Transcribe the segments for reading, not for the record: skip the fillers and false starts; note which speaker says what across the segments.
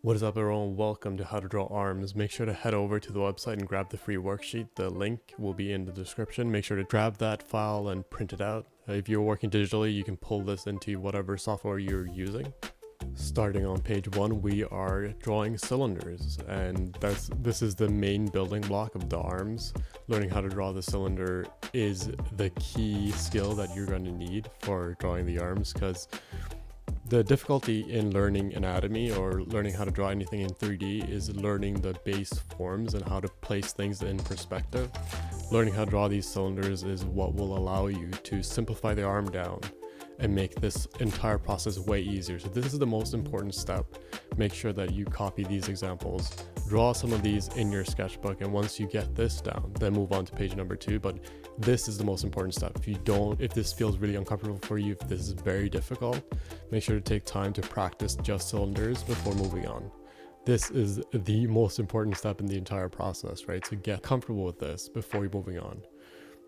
Speaker 1: What is up everyone, welcome to How to Draw Arms. Make sure to head over to the website and grab the free worksheet. The link will be in the description. Make sure to grab that file and print it out. If you're working digitally, you can pull this into whatever software you're using. Starting on page 1, we are drawing cylinders, and this is the main building block of the arms. Learning how to draw the cylinder is the key skill that you're going to need for drawing the arms, because the difficulty in learning anatomy or learning how to draw anything in 3D is learning the base forms and how to place things in perspective. Learning how to draw these cylinders is what will allow you to simplify the arm down and make this entire process way easier. So this is the most important step. Make sure that you copy these examples, draw some of these in your sketchbook, and once you get this down, then move on to page number 2. But this is the most important step. If this feels really uncomfortable for you, if this is very difficult, make sure to take time to practice just cylinders before moving on. This is the most important step in the entire process, right? So get comfortable with this before you're moving on.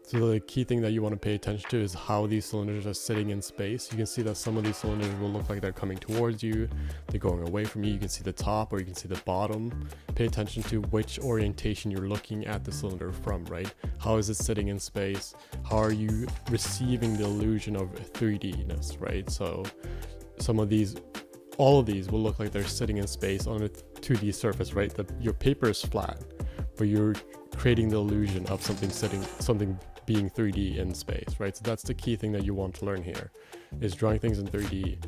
Speaker 1: So the key thing that you want to pay attention to is how these cylinders are sitting in space. You can see that some of these cylinders will look like they're coming towards you, they're going away from you. You can see the top or you can see the bottom. Pay attention to which orientation you're looking at the cylinder from, right? How is it sitting in space? How are you receiving the illusion of 3D-ness, right? So all of these will look like they're sitting in space on a 2D surface, right? Your paper is flat, but you're creating the illusion of something being 3D in space, right? So that's the key thing that you want to learn here, is drawing things in 3D.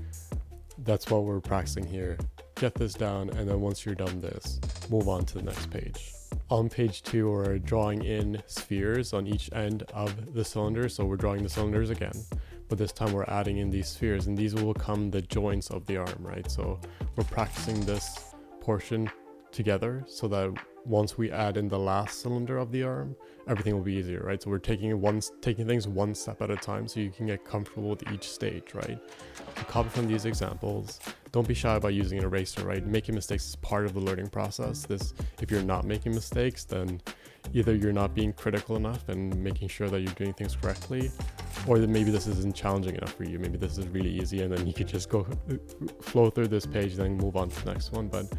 Speaker 1: That's what we're practicing here. Get this down, and then once you're done this, move on to the next page. On page 2, we're drawing in spheres on each end of the cylinder. So we're drawing the cylinders again, but this time we're adding in these spheres, and these will become the joints of the arm, right? So we're practicing this portion together so that once we add in the last cylinder of the arm, everything will be easier, right? So we're taking things one step at a time so you can get comfortable with each stage, right? So copy from these examples. Don't be shy about using an eraser, right? Making mistakes is part of the learning process. If you're not making mistakes, then either you're not being critical enough and making sure that you're doing things correctly, or that maybe this isn't challenging enough for you. Maybe this is really easy and then you could just flow through this page, then move on to the next one. But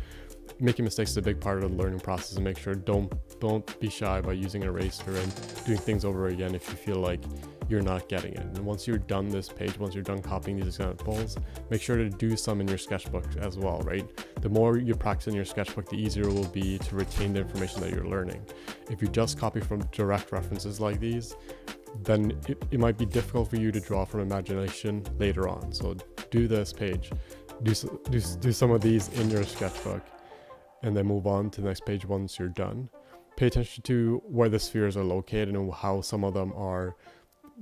Speaker 1: making mistakes is a big part of the learning process, and make sure don't be shy about using an eraser and doing things over again if you feel like you're not getting it. And once you're done this page, once you're done copying these examples, make sure to do some in your sketchbook as well, right? The more you practice in your sketchbook, the easier it will be to retain the information that you're learning. If you just copy from direct references like these, then it might be difficult for you to draw from imagination later on. So do this page, do some of these in your sketchbook, and then move on to the next page once you're done. Pay attention to where the spheres are located and how some of them are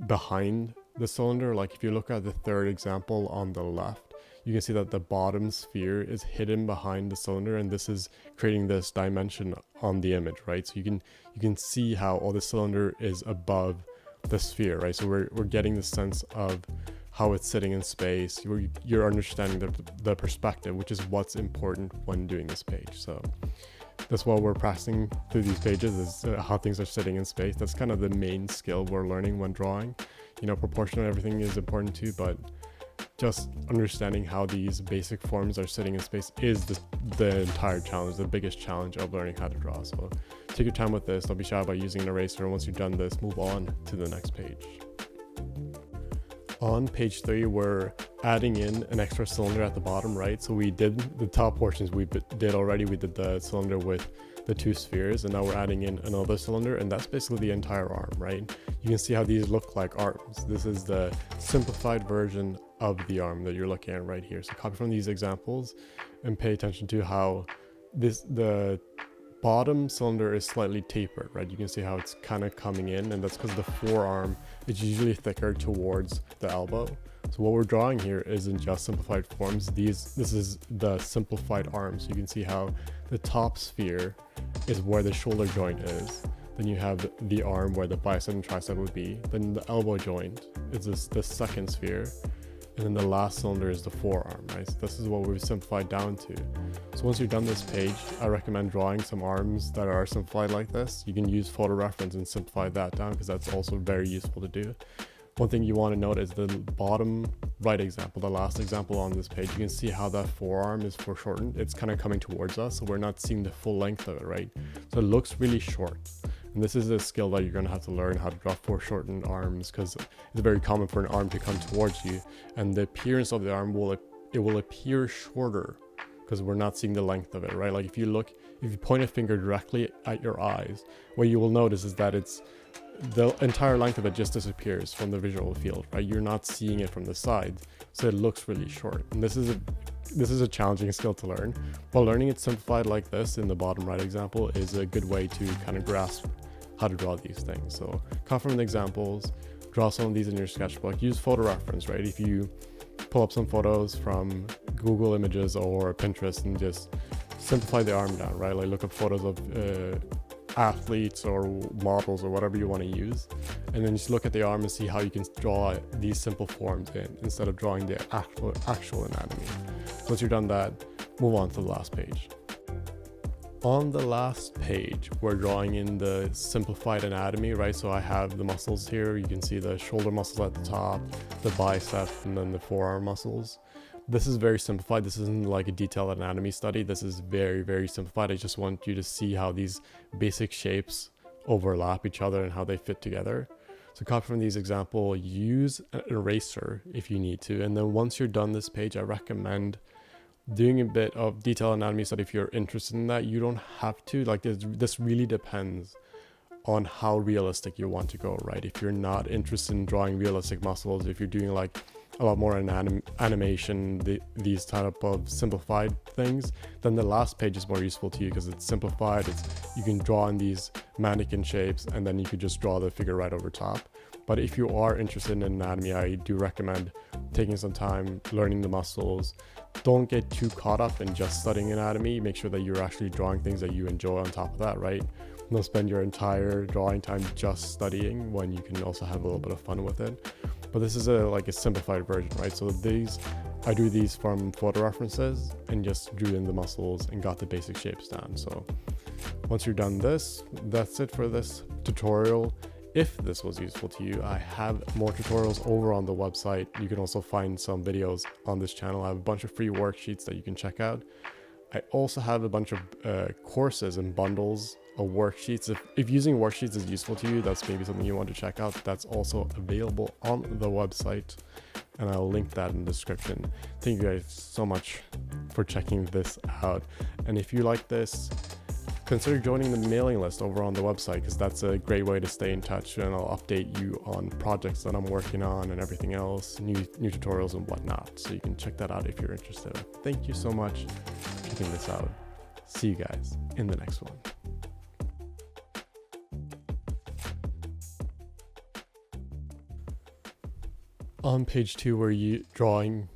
Speaker 1: behind the cylinder. Like if you look at the third example on the left, you can see that the bottom sphere is hidden behind the cylinder, and this is creating this dimension on the image, right? So you can see how all the cylinder is above the sphere, right? So we're getting the sense of how it's sitting in space. You're understanding the perspective, which is what's important when doing this page. So that's what we're practicing through these pages, is how things are sitting in space. That's kind of the main skill we're learning when drawing. Proportion and everything is important too, but just understanding how these basic forms are sitting in space is the entire challenge, the biggest challenge of learning how to draw. So take your time with this. Don't be shy about using an eraser. And once you've done this, move on to the next page. On page 3, we're adding in an extra cylinder at the bottom, right? So we did the top portions we did already. We did the cylinder with the 2 spheres, and now we're adding in another cylinder, and that's basically the entire arm, right? You can see how these look like arms. This is the simplified version of the arm that you're looking at right here. So copy from these examples and pay attention to how the bottom cylinder is slightly tapered, right? You can see how it's kind of coming in, and that's because the forearm is usually thicker towards the elbow. So what we're drawing here isn't just simplified forms. This is the simplified arm. So you can see how the top sphere is where the shoulder joint is. Then you have the arm where the bicep and tricep would be. Then the elbow joint is the second sphere. And then the last cylinder is the forearm, right? So this is what we've simplified down to. So once you've done this page, I recommend drawing some arms that are simplified like this. You can use photo reference and simplify that down, because that's also very useful to do. one thing you want to note is the bottom right example, the last example on this page. You can see how that forearm is foreshortened. It's kind of coming towards us, so we're not seeing the full length of it, right? So it looks really short. And this is a skill that you're going to have to learn, how to draw foreshortened arms, because it's very common for an arm to come towards you, and the appearance of the arm will appear shorter because we're not seeing the length of it, right? Like if you point a finger directly at your eyes, what you will notice is that the entire length of it just disappears from the visual field, right? You're not seeing it from the side, so it looks really short. And this is a challenging skill to learn, but learning it simplified like this in the bottom right example is a good way to kind of grasp how to draw these things. So come from the examples, draw some of these in your sketchbook, use photo reference, right? If you pull up some photos from Google Images or Pinterest and just simplify the arm down, right? Like look up photos of athletes or models or whatever you want to use, and then just look at the arm and see how you can draw these simple forms in instead of drawing the actual anatomy. Once you're done that, move on to the last page. On the last page, we're drawing in the simplified anatomy, right? So I have the muscles here. You can see the shoulder muscles at the top, the bicep, and then the forearm muscles. This is very simplified. This isn't like a detailed anatomy study. This is very, very simplified. I just want you to see how these basic shapes overlap each other and how they fit together. So copy from these examples, use an eraser if you need to. And then once you're done this page, I recommend doing a bit of detailed anatomy study if you're interested in that. You don't have to, like this really depends on how realistic you want to go, right? If you're not interested in drawing realistic muscles, if you're doing like a lot more animation, these type of simplified things, then the last page is more useful to you because it's simplified. You can draw in these mannequin shapes and then you could just draw the figure right over top. But if you are interested in anatomy, I do recommend taking some time learning the muscles. Don't get too caught up in just studying anatomy. Make sure that you're actually drawing things that you enjoy on top of that, right? Don't spend your entire drawing time just studying when you can also have a little bit of fun with it. But this is a simplified version, right? So I drew these from photo references and just drew in the muscles and got the basic shapes down. So once you're done this, that's it for this tutorial. If this was useful to you, I have more tutorials over on the website. You can also find some videos on this channel. I have a bunch of free worksheets that you can check out. I also have a bunch of courses and bundles of worksheets. If using worksheets is useful to you, that's maybe something you want to check out. That's also available on the website, and I'll link that in the description. Thank you guys so much for checking this out. And if you like this, consider joining the mailing list over on the website, because that's a great way to stay in touch, and I'll update you on projects that I'm working on and everything else, new tutorials and whatnot. So you can check that out if you're interested. Thank you so much for checking this out. See you guys in the next one. On page 2, where you drawing